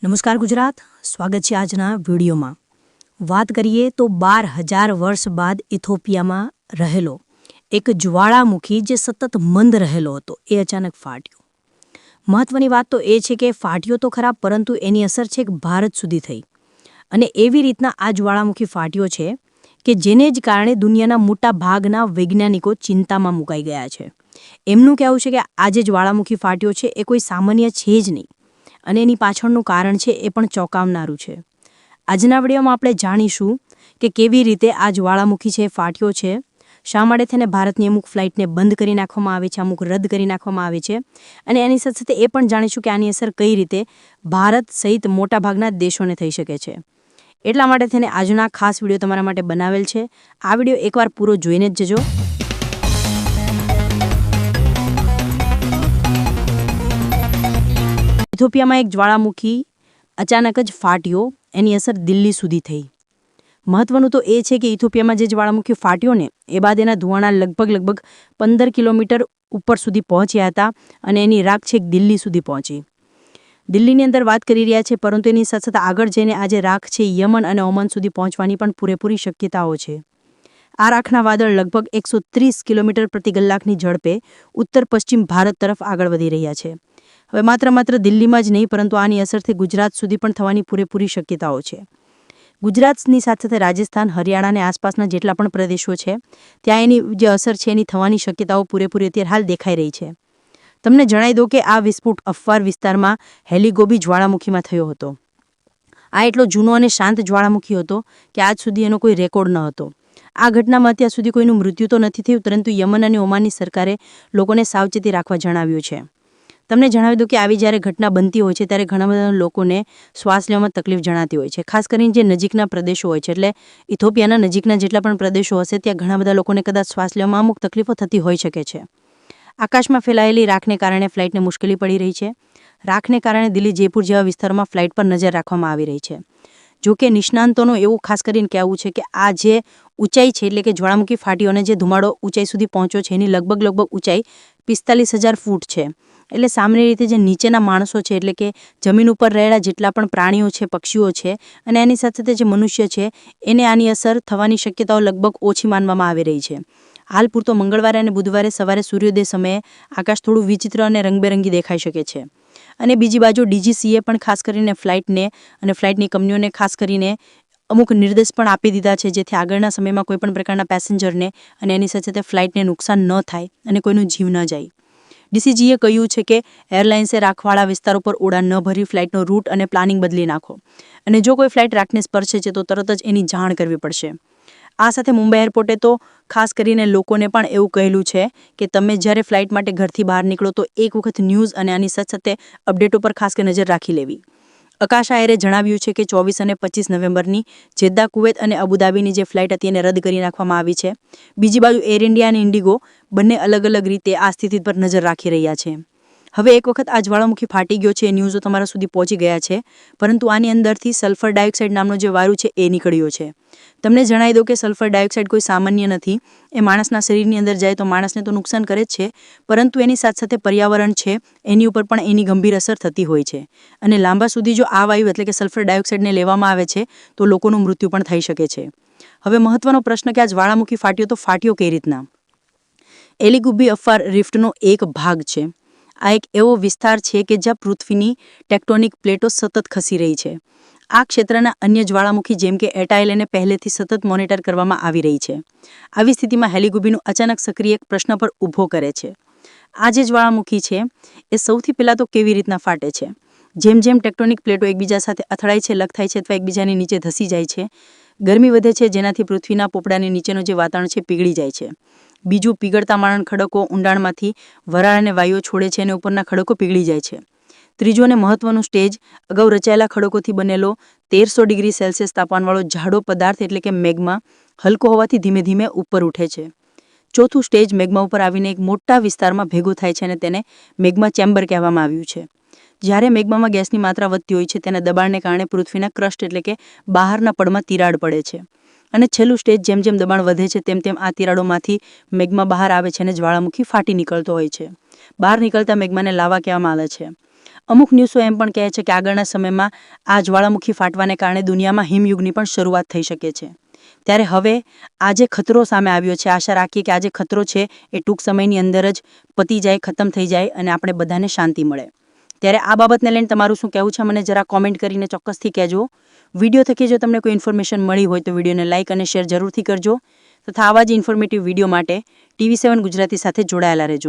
નમસ્કાર ગુજરાત, સ્વાગત છે આજના વિડીયોમાં. વાત કરીએ તો 12,000 વર્ષ બાદ ઇથોપિયામાં રહેલો એક જ્વાળામુખી જે સતત મંદ રહેલો હતો એ અચાનક ફાટ્યો. મહત્વની વાત તો એ છે કે ફાટ્યો તો ખરા, પરંતુ એની અસર છેક ભારત સુધી થઈ. અને એવી રીતના આ જ્વાળામુખી ફાટ્યો છે કે જેને જ કારણે દુનિયાના મોટા ભાગના વૈજ્ઞાનિકો ચિંતામાં મુકાઈ ગયા છે. એમનું કહેવું છે કે આ જે જ્વાળામુખી ફાટ્યો છે એ કોઈ સામાન્ય છે જ નહીં, અને એની પાછળનું કારણ છે એ પણ ચોંકાવનારું છે. આજના વિડીયોમાં આપણે જાણીશું કે કેવી રીતે આ જ્વાળામુખી છે ફાટ્યો છે, શા માટે થઈને ભારતની અમુક ફ્લાઇટને બંધ કરી નાખવામાં આવે છે, અમુક રદ કરી નાખવામાં આવે છે, અને એની સાથે સાથે એ પણ જાણીશું કે આની અસર કઈ રીતે ભારત સહિત મોટાભાગના દેશોને થઈ શકે છે. એટલા માટે થઈને આજના ખાસ વિડીયો તમારા માટે બનાવેલ છે. આ વિડીયો એકવાર પૂરો જોઈને જ જજો. ઇથોપિયામાં એક જ્વાળામુખી અચાનક જ ફાટ્યો, એની અસર દિલ્હી સુધી થઈ. મહત્વનું તો એ છે કે ઇથોપિયામાં જે જ્વાળામુખી ફાટ્યો ને એ બાદ એના ધુવાણા લગભગ 15 કિલોમીટર ઉપર સુધી પહોંચ્યા હતા, અને એની રાખ છેક દિલ્હી સુધી પહોંચી. દિલ્હીની અંદર વાત કરી રહ્યા છે, પરંતુ એની સાથે સાથે આગળ જઈને આજે રાખ છે યમન અને ઓમાન સુધી પહોંચવાની પણ પૂરેપૂરી શક્યતાઓ છે. આ રાખના વાદળ લગભગ 130 કિલોમીટર પ્રતિ કલાકની ઝડપે ઉત્તર પશ્ચિમ ભારત તરફ આગળ વધી રહ્યા છે. હવે માત્ર દિલ્હીમાં જ નહીં, પરંતુ આની અસરથી ગુજરાત સુધી પણ થવાની પૂરેપૂરી શક્યતાઓ છે. ગુજરાતની સાથે સાથે રાજસ્થાન, હરિયાણા અને આસપાસના જેટલા પણ પ્રદેશો છે ત્યાં એની જે અસર છે એની થવાની શક્યતાઓ પૂરેપૂરી અત્યારે હાલ દેખાઈ રહી છે. તમને જણાવી દઉં કે આ વિસ્ફોટ અફવાર વિસ્તારમાં હેલિગોબી જ્વાળામુખીમાં થયો હતો. આ એટલો જૂનો અને શાંત જ્વાળામુખી હતો કે આજ સુધી એનો કોઈ રેકોર્ડ ન હતો. આ ઘટનામાં અત્યાર સુધી કોઈનું મૃત્યુ તો નથી થયું, પરંતુ યમન અને ઓમાનની સરકારે લોકોને સાવચેતી રાખવા જણાવ્યું છે. તમને જણાવી દઉં કે આવી જ્યારે ઘટના બનતી હોય છે ત્યારે ઘણા બધા લોકોને શ્વાસ લેવામાં તકલીફ જણાતી હોય છે, ખાસ કરીને જે નજીકના પ્રદેશો હોય છે. એટલે ઇથોપિયાના નજીકના જેટલા પણ પ્રદેશો હશે ત્યાં ઘણા બધા લોકોને કદાચ શ્વાસ લેવામાં અમુક તકલીફો થતી હોઈ શકે છે. આકાશમાં ફેલાયેલી રાખને કારણે ફ્લાઇટને મુશ્કેલી પડી રહી છે. રાખને કારણે દિલ્હી, જયપુર જેવા વિસ્તારોમાં ફ્લાઇટ પર નજર રાખવામાં આવી રહી છે. જોકે નિષ્ણાંતોનું એવું ખાસ કરીને કહેવું છે કે આ જે ઊંચાઈ છે, એટલે કે જ્વાળામુખી ફાટ્યો અને જે ધુમાડો ઊંચાઈ સુધી પહોંચ્યો છે એની લગભગ ઊંચાઈ 45,000 ફૂટ છે. એટલે સામાન્ય રીતે જે નીચેના માણસો છે, એટલે કે જમીન ઉપર રહેલા જેટલા પણ પ્રાણીઓ છે, પક્ષીઓ છે, અને એની સાથે સાથે જે મનુષ્ય છે એને આની અસર થવાની શક્યતાઓ લગભગ ઓછી માનવામાં આવી રહી છે. હાલ પૂરતો મંગળવારે અને બુધવારે સવારે સૂર્યોદય સમયે આકાશ થોડું વિચિત્ર અને રંગબેરંગી દેખાઈ શકે છે. અને બીજી બાજુ DGCA પણ ખાસ કરીને ફ્લાઇટને અને ફ્લાઇટની કંપનીઓને ખાસ કરીને અમુક નિર્દેશ પણ આપી દીધા છે, જેથી આગળના સમયમાં કોઈપણ પ્રકારના પેસેન્જરને અને એની સાથે સાથે ફ્લાઇટને નુકસાન ન થાય અને કોઈનું જીવ ન જાય. DCGએ કહ્યું છે કે એરલાઇન્સે રાખવાળા વિસ્તારો પર ઉડાન ન ભરી ફ્લાઇટનો રૂટ અને પ્લાનિંગ બદલી નાખો, અને જો કોઈ ફ્લાઇટ રાખને સ્પર્શે છે તો તરત જ એની જાણ કરવી પડશે. આ સાથે મુંબઈ એરપોર્ટે તો ખાસ કરીને લોકોને પણ એવું કહેલું છે કે તમે જ્યારે ફ્લાઇટ માટે ઘરથી બહાર નીકળો તો એક વખત ન્યૂઝ અને આની સાથે સાથે અપડેટો પર ખાસ કરીને નજર રાખી લેવી. આકાશ આયરે જણાવ્યું છે કે 24 અને 25 નવેમ્બરની જેદ્દા, કુવૈત અને અબુધાબીની જે ફ્લાઇટ હતી એને રદ કરી નાખવામાં આવી છે. બીજી બાજુ એર ઇન્ડિયા અને ઇન્ડિગો બંને અલગ રીતે આ સ્થિતિ પર નજર રાખી રહ્યા છે. હવે એક વખત આ જ્વાળામુખી ફાટી ગયો છે, એ ન્યૂઝો તમારા સુધી પહોંચી ગયા છે, પરંતુ આની અંદરથી સલ્ફર ડાયોક્સાઇડ નામનો જે વાયુ છે એ નીકળ્યો છે. તમને જણાવી દઉં કે સલ્ફર ડાયોક્સાઇડ કોઈ સામાન્ય નથી. એ માણસના શરીરની અંદર જાય તો માણસને તો નુકસાન કરે જ છે, પરંતુ એની સાથે સાથે પર્યાવરણ છે એની ઉપર પણ એની ગંભીર અસર થતી હોય છે. અને લાંબા સુધી જો આ વાયુ એટલે કે સલ્ફર ડાયોક્સાઇડને લેવામાં આવે છે તો લોકોનું મૃત્યુ પણ થઈ શકે છે. હવે મહત્વનો પ્રશ્ન કે આ જ્વાળામુખી ફાટ્યો તો ફાટ્યો કઈ રીતના? હેલિગોબી અફવાર રિફ્ટનો એક ભાગ છે. આ એક એવો વિસ્તાર છે કે જ્યાં પૃથ્વીની ટેક્ટોનિક પ્લેટો સતત ખસી રહી છે. આ ક્ષેત્રના અન્ય જ્વાળામુખી જેમ કે એટાઇલને પહેલેથી સતત મોનિટર કરવામાં આવી રહી છે. આવી સ્થિતિમાં હેલિગોબીનું અચાનક સક્રિય પ્રશ્ન પર ઊભો કરે છે. આ જે જ્વાળામુખી છે એ સૌથી પહેલાં તો કેવી રીતના ફાટે છે? જેમ ટેક્ટોનિક પ્લેટો એકબીજા સાથે અથડાય છે, લગ થાય છે અથવા એકબીજાની નીચે ધસી જાય છે, ગરમી વધે છે, જેનાથી પૃથ્વીના પોપડાની નીચેનું જે વાતાવરણ છે પીગળી જાય છે. બીજું, પીગળતા મારણ ખડકો ઊંડાણમાંથી વરાળ અને વાયુઓ છોડે છે અને ઉપરના ખડકો પીગળી જાય છે. ત્રીજું અને મહત્વનું સ્ટેજ, અગાઉ રચાયેલા ખડકોથી બનેલો 1300 ડિગ્રી સેલ્સિયસ તાપમાનવાળો જાડો પદાર્થ એટલે કે મેગ્મા હલકો હોવાથી ધીમે ધીમે ઉપર ઉઠે છે. ચોથું સ્ટેજ, મેગ્મા ઉપર આવીને એક મોટા વિસ્તારમાં ભેગું થાય છે અને તેને મેગ્મા ચેમ્બર કહેવામાં આવ્યું છે. જ્યારે મેગ્મામાં ગેસની માત્રા વધતી હોય છે તેના દબાણને કારણે પૃથ્વીના ક્રસ્ટ એટલે કે બહારના પડમાં તિરાડ પડે છે. અને છેલ્લું સ્ટેજ, જેમ દબાણ વધે છે તેમ આ તિરાડોમાંથી મેગ્મા બહાર આવે છે અને જ્વાળામુખી ફાટી નીકળતો હોય છે. બહાર નીકળતા મેગ્માને લાવા કહેવામાં આવે છે. અમુક ન્યૂઝો એમ પણ કહે છે કે આગળના સમયમાં આ જ્વાળામુખી ફાટવાને કારણે દુનિયામાં હિમયુગની પણ શરૂઆત થઈ શકે છે. ત્યારે હવે આ જે ખતરો સામે આવ્યો છે, આશા રાખીએ કે આ જે ખતરો છે એ ટૂંક સમયની અંદર જ પતી જાય, ખતમ થઈ જાય અને આપણે બધાને શાંતિ મળે. ત્યારે આ બાબતને લઈને તમારું શું કહેવું છે મને જરા કોમેન્ટ કરીને ચોક્કસથી કહેજો. વિડીયો થકી જો તમને કોઈ ઇન્ફોર્મેશન મળી હોય તો વિડીયોને લાઇક અને શેર જરૂરથી કરજો તથા આવા જ ઇન્ફોર્મેટિવ વિડીયો માટે TV7 ગુજરાતી સાથે જોડાયેલા રહેજો.